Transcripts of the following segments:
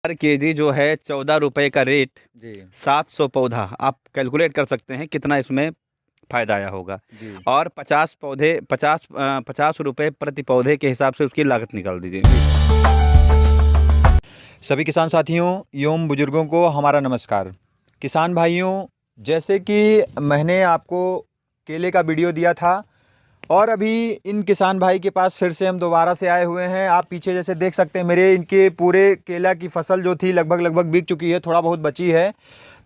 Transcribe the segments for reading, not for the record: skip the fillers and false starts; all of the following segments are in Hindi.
पर केजी जो है 14 रुपए का रेट, जी 700 पौधा, आप कैलकुलेट कर सकते हैं कितना इसमें फायदा आया होगा। जी और 50 पौधे, 50 रुपए प्रति पौधे के हिसाब से उसकी लागत निकाल दीजिए। जी। सभी किसान साथियों एवं बुजुर्गों को हमारा नमस्कार। किसान भाइयों, जैसे कि मैंने आपको केले का वीडियो दिया था और अभी इन किसान भाई के पास फिर से हम दोबारा से आए हुए हैं। आप पीछे जैसे देख सकते हैं, मेरे इनके पूरे केला की फसल जो थी लगभग बिक चुकी है, थोड़ा बहुत बची है।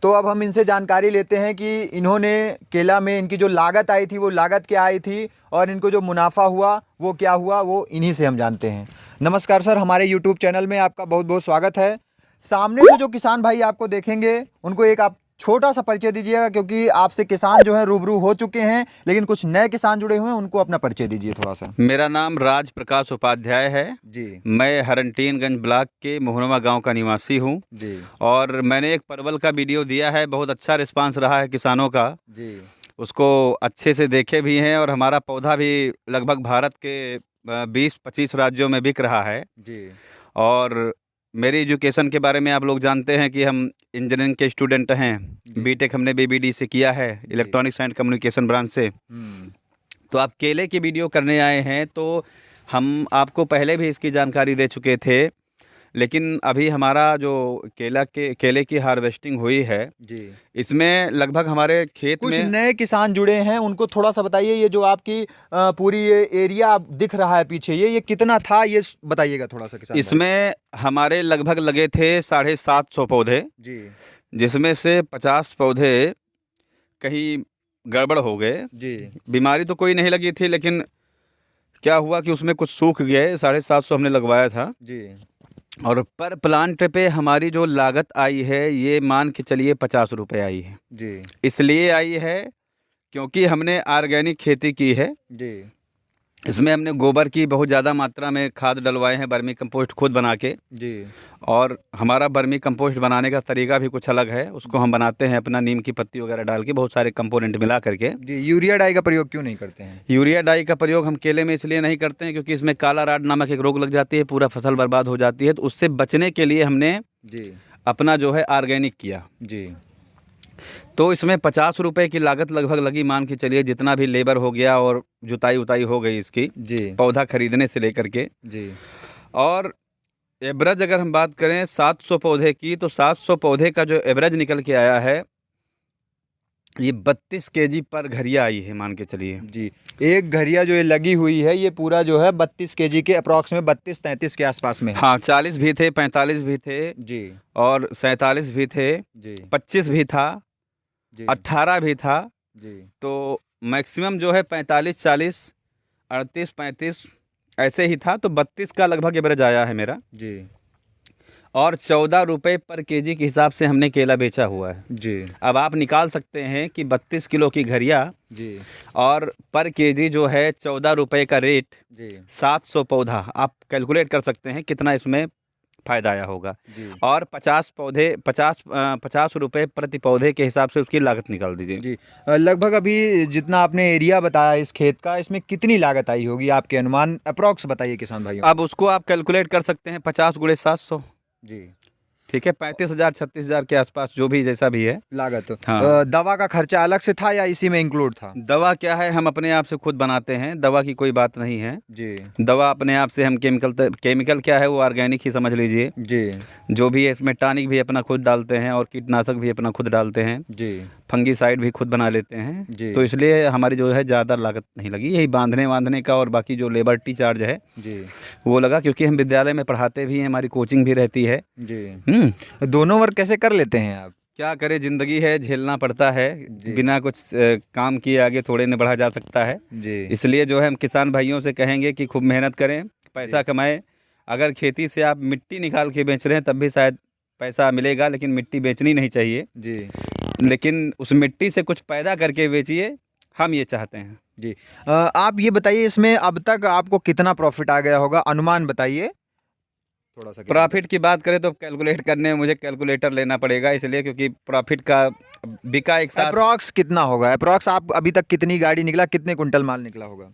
तो अब हम इनसे जानकारी लेते हैं कि इन्होंने केला में इनकी जो लागत आई थी वो लागत क्या आई थी और इनको जो मुनाफा हुआ वो क्या हुआ, वो इन्हीं से हम जानते हैं। नमस्कार सर, हमारे यूट्यूब चैनल में आपका बहुत बहुत स्वागत है। सामने से जो किसान भाई आपको देखेंगे उनको एक आप छोटा सा परिचय दीजिएगा, क्योंकि आपसे किसान जो है रूबरू हो चुके हैं, लेकिन कुछ नए किसान जुड़े हुए हैं, उनको अपना परिचय दीजिए थोड़ा सा। मेरा नाम राज प्रकाश उपाध्याय है। जी मैं हरनटीनगंज ब्लॉक के मोहनवा गांव का निवासी हूं। जी और मैंने एक परवल का वीडियो दिया है, बहुत अच्छा रिस्पांस रहा है किसानों का। जी उसको अच्छे से देखे भी हैं और हमारा पौधा भी लगभग भारत के 20-25 राज्यों में बिक रहा है। जी और मेरी एजुकेशन के बारे में आप लोग जानते हैं कि हम इंजीनियरिंग के स्टूडेंट हैं। जी बीटेक हमने बीबीडी से किया है, जी। इलेक्ट्रॉनिक्स एंड कम्युनिकेशन ब्रांच से। तो आप केले की वीडियो करने आए हैं, तो हम आपको पहले भी इसकी जानकारी दे चुके थे, लेकिन अभी हमारा जो केले की हार्वेस्टिंग हुई है, जी। इसमें लगभग हमारे खेत कुछ में नए किसान जुड़े हैं, उनको थोड़ा सा बताइए। ये जो आपकी पूरी ये एरिया दिख रहा है पीछे, ये कितना था, ये बताइएगा थोड़ा सा किसान भाई। इसमें हमारे लगभग लगे थे 750 पौधे, जी जिसमें से 50 पौधे कहीं गड़बड़ हो गए। जी बीमारी तो कोई नहीं लगी थी, लेकिन क्या हुआ कि उसमें कुछ सूख गए। 750 हमने लगवाया था। जी और पर प्लांट पे हमारी जो लागत आई है, ये मान के चलिए 50 रुपये आई है। जी इसलिए आई है क्योंकि हमने ऑर्गेनिक खेती की है। जी इसमें हमने गोबर की बहुत ज़्यादा मात्रा में खाद डलवाए हैं, वर्मी कंपोस्ट खुद बना के। जी और हमारा वर्मी कंपोस्ट बनाने का तरीका भी कुछ अलग है। उसको हम बनाते हैं अपना नीम की पत्ती वगैरह डाल के, बहुत सारे कंपोनेंट मिला करके। जी। यूरिया डाई का प्रयोग क्यों नहीं करते हैं? यूरिया डाई का प्रयोग हम केले में इसलिए नहीं करते हैं क्योंकि इसमें काला राड नामक एक रोग लग जाती है, पूरा फसल बर्बाद हो जाती है। तो उससे बचने के लिए हमने जी अपना जो है ऑर्गेनिक किया। जी तो इसमें 50 रुपए की लागत लगभग लगी, मान के चलिए जितना भी लेबर हो गया और जुताई उताई हो गई इसकी, जी पौधा खरीदने से लेकर के। जी और एवरेज अगर हम बात करें 700 पौधे की, तो 700 पौधे का जो एवरेज निकल के आया है, ये 32 केजी पर घरिया आई है, मान के चलिए। जी। एक घरिया जो ये लगी हुई है, ये पूरा जो है 32 केजी के अप्रॉक्स में 32-33 के आसपास में है। हाँ, 40 भी थे, 45 भी थे, जी और 47 भी थे, जी 25 भी था, जी 18 भी था। जी तो मैक्सिमम जो है 45, 40, 38, 35 ऐसे ही था। तो 32 का लगभग एवरेज आया है मेरा। जी और 14 रुपए पर केजी के हिसाब से हमने केला बेचा हुआ है। जी अब आप निकाल सकते हैं कि 32 किलो की घरिया जी और पर केजी जो है 14 रुपए का रेट, जी 700 पौधा, आप कैलकुलेट कर सकते हैं कितना इसमें फ़ायदा आया होगा। जी और 50 पौधे, 50 रुपए प्रति पौधे के हिसाब से उसकी लागत निकाल दीजिए। जी। लगभग अभी जितना आपने एरिया बताया इस खेत का, इसमें कितनी लागत आई होगी आपके अनुमान अप्रॉक्स बताइए किसान भाइयों। अब उसको आप कैलकुलेट कर सकते हैं, 50 गुणे 700, जी। ठीक है, 35,000 36,000 के आसपास, जो भी जैसा भी है। लागत। हाँ। दवा का खर्चा अलग से था या इसी में इंक्लूड था? दवा क्या है, हम अपने आप से खुद बनाते हैं, दवा की कोई बात नहीं है। जी दवा अपने आप से हम केमिकल क्या है, वो ऑर्गेनिक ही समझ लीजिए। जी जो भी है इसमें, टॉनिक भी अपना खुद डालते हैं और कीटनाशक भी अपना खुद डालते हैं, जी फंगीसाइड भी खुद बना लेते हैं। जी तो इसलिए हमारी जो है ज़्यादा लागत नहीं लगी। यही बांधने वांधने का और बाकी जो लेबर्टी चार्ज है जी वो लगा, क्योंकि हम विद्यालय में पढ़ाते भी हैं, हमारी कोचिंग भी रहती है। जी। दोनों वर्क कैसे कर लेते हैं आप? क्या करें, ज़िंदगी है, झेलना पड़ता है। जी बिना कुछ काम किए आगे थोड़े न बढ़ा जा सकता है। जी इसलिए जो है हम किसान भाइयों से कहेंगे कि खूब मेहनत करें, पैसा जी कमाएं। अगर खेती से आप मिट्टी निकाल के बेच रहे हैं तब भी शायद पैसा मिलेगा, लेकिन मिट्टी बेचनी नहीं चाहिए। जी लेकिन उस मिट्टी से कुछ पैदा करके बेचिए, हम ये चाहते हैं। जी। आप ये बताइए, इसमें अब तक आपको कितना प्रॉफिट आ गया होगा, अनुमान बताइए थोड़ा सा। प्रॉफिट की बात करें तो कैलकुलेट करने में मुझे कैलकुलेटर लेना पड़ेगा, इसलिए क्योंकि प्रॉफिट का बिका एक साथ। अप्रॉक्स कितना होगा? अप्रॉक्स आप अभी तक कितनी गाड़ी निकला, कितने कुंटल माल निकला होगा?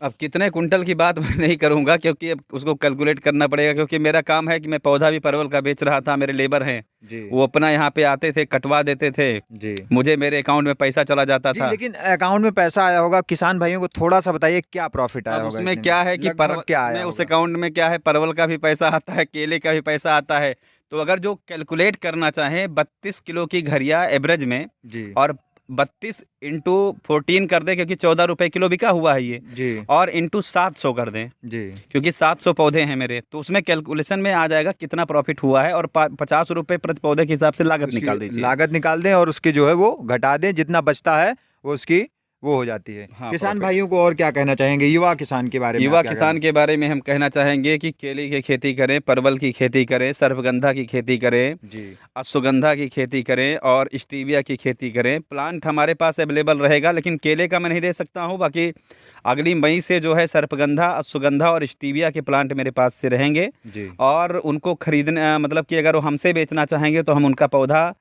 अब कितने कुंटल की बात मैं नहीं करूंगा, क्योंकि अब उसको कैलकुलेट करना पड़ेगा, क्योंकि मेरा काम है कि मैं पौधा भी परवल का बेच रहा था, मेरे लेबर हैं जी वो अपना यहाँ पे आते थे, कटवा देते थे, जी मुझे मेरे अकाउंट में पैसा चला जाता जी। था। लेकिन अकाउंट में पैसा आया होगा, किसान भाइयों को थोड़ा सा बताइए क्या प्रॉफिट आया अब होगा उसमें इतने क्या में? है कि लगभग परवल, क्या उसमें आया उस होगा? अकाउंट में क्या है, परवल का भी पैसा आता है, केले का भी पैसा आता है। तो अगर जो कैलकुलेट करना चाहें 32 किलो की घरिया एवरेज में, जी और 32 इंटू 14 कर दें, क्योंकि 14 रुपये किलो बिका हुआ है ये, जी और इंटू 700 कर दें, जी क्योंकि 700 पौधे हैं मेरे, तो उसमें कैलकुलेशन में आ जाएगा कितना प्रॉफिट हुआ है, और 50 रुपये प्रति पौधे के हिसाब से लागत उसकी निकाल दीजिए। लागत निकाल दें और उसकी जो है वो घटा दें, जितना बचता है वो उसकी वो हो जाती है। हाँ, किसान प्रॉफिट। भाइयों को और क्या कहना चाहेंगे, युवा किसान के बारे में युवा आप क्या किसान के बारे में हम कहना चाहेंगे कि केले की खेती करें, परवल की खेती करें, सर्पगंधा की खेती करें, जी अश्वगंधा की खेती करें, और स्टीविया की खेती करें। प्लांट हमारे पास अवेलेबल रहेगा, लेकिन केले का मैं नहीं दे सकता हूँ। बाकी अगली मई से जो है सर्पगंधा, अश्वगंधा और स्टीविया के प्लांट मेरे पास से रहेंगे, जी और उनको खरीदने, मतलब कि अगर वो हमसे बेचना चाहेंगे तो हम उनका पौधा,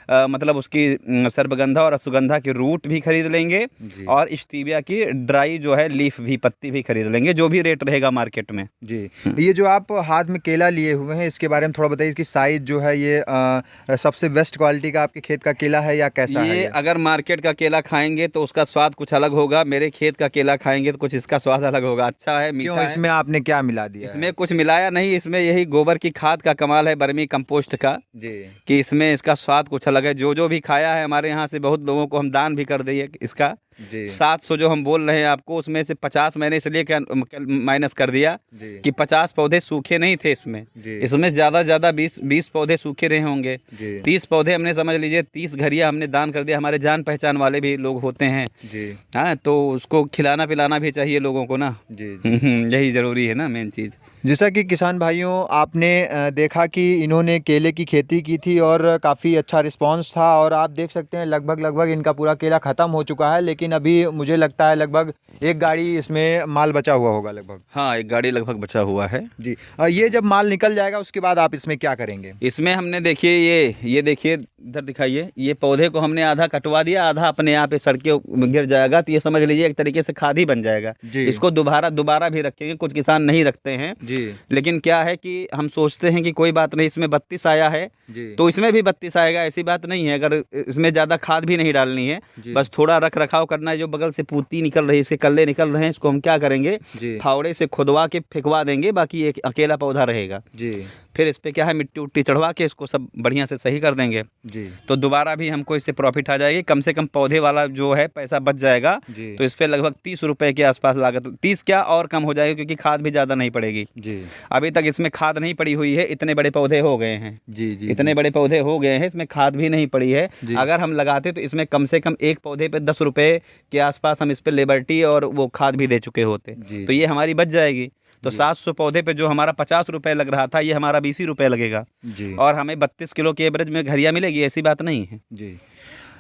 मतलब उसकी सर्पगंधा और अश्वगंधा की रूट भी खरीद लेंगे, जी और स्टीविया की ड्राई जो है लीफ भी, पत्ती भी खरीद लेंगे, जो भी रेट रहेगा मार्केट में। जी। ये जो आप हाथ में केला लिए हुए हैं, इसके बारे में थोड़ा बताइए, इसकी साइज जो है ये सबसे बेस्ट क्वालिटी का आपके खेत का केला है या कैसा है ये ये? अगर मार्केट का केला खाएंगे तो उसका स्वाद कुछ अलग होगा, मेरे खेत का केला खाएंगे तो कुछ इसका स्वाद अलग होगा। अच्छा है, मीठा क्यों, है। इसमें आपने क्या मिला दिया है? इसमें कुछ मिलाया नहीं, इसमें यही गोबर की खाद का कमाल है, बर्मी कंपोस्ट का, जी कि इसमें इसका स्वाद कुछ अलग है। जो जो भी खाया है हमारे यहाँ से, बहुत लोगों को हम दान भी कर दिए इसका। जी 700 जो हम बोल रहे हैं आपको, उसमें से 50 मैंने इसलिए माइनस कर दिया जी कि 50 पौधे सूखे नहीं थे इसमें। जी इसमें ज़्यादा से ज़्यादा 20 पौधे सूखे रहे होंगे। जी 30 पौधे हमने, समझ लीजिए 30 घरिया हमने दान कर दिया। हमारे जान पहचान वाले भी लोग होते हैं, जी हाँ, तो उसको खिलाना पिलाना भी चाहिए लोगों को ना। जी यही ज़रूरी है ना, मेन चीज़। जैसा कि किसान भाइयों आपने देखा कि इन्होंने केले की खेती की थी और काफ़ी अच्छा रिस्पांस था, और आप देख सकते हैं लगभग इनका पूरा केला ख़त्म हो चुका है, लेकिन अभी मुझे लगता है लगभग एक गाड़ी इसमें माल बचा हुआ होगा लगभग। हाँ, एक गाड़ी लगभग बचा हुआ है। जी। ये जब माल निकल जाएगा उसके बाद आप इसमें क्या करेंगे? इसमें हमने, देखिए ये देखिए, इधर दिखाइए, ये पौधे को हमने आधा कटवा दिया, आधा अपने यहाँ पे सड़के गिर जाएगा, तो ये समझ लीजिए एक तरीके से खाद ही बन जाएगा। जी इसको दोबारा भी रखेंगे, कुछ किसान नहीं रखते हैं, जी लेकिन क्या है कि हम सोचते हैं कि कोई बात नहीं, इसमें 32 आया है जी तो इसमें भी 32 आएगा, ऐसी बात नहीं है। अगर इसमें ज़्यादा खाद भी नहीं डालनी है, जी बस थोड़ा रख रखाव करना है। जो बगल से पूती निकल रही है, इसके कल्ले निकल रहे हैं, इसको हम क्या करेंगे, जी फावड़े से खुदवा के फेंकवा देंगे, बाकी एक अकेला पौधा रहेगा। जी फिर इस पे क्या है, मिट्टी उट्टी चढ़वा के इसको सब बढ़िया से सही कर देंगे, जी तो दोबारा भी हमको इससे प्रॉफिट आ जाएगी। कम से कम पौधे वाला जो है पैसा बच जाएगा, जी तो इस पे लगभग 30 रुपए के आसपास लागत, 30 क्या और कम हो जाएगी, क्योंकि खाद भी ज़्यादा नहीं पड़ेगी। जी अभी तक इसमें खाद नहीं पड़ी हुई है, इतने बड़े पौधे हो गए हैं, जी जी इतने बड़े पौधे हो गए हैं, इसमें खाद भी नहीं पड़ी है। जी। अगर हम लगाते तो इसमें कम से कम एक पौधे पे 10 रुपए के आसपास हम इस पे लेबर्टी और वो खाद भी दे चुके होते, जी तो ये हमारी बच जाएगी। तो जी। 700 पौधे पे जो हमारा 50 रुपए लग रहा था, ये हमारा 20 ही रुपए लगेगा, जी और हमें 32 किलो की एवरेज में घरिया मिलेगी, ऐसी बात नहीं है। जी।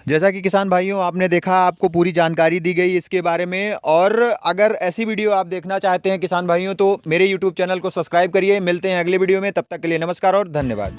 जैसा कि किसान भाइयों आपने देखा, आपको पूरी जानकारी दी गई इसके बारे में, और अगर ऐसी वीडियो आप देखना चाहते हैं किसान भाइयों, तो मेरे YouTube चैनल को सब्सक्राइब करिए। मिलते हैं अगले वीडियो में, तब तक के लिए नमस्कार और धन्यवाद।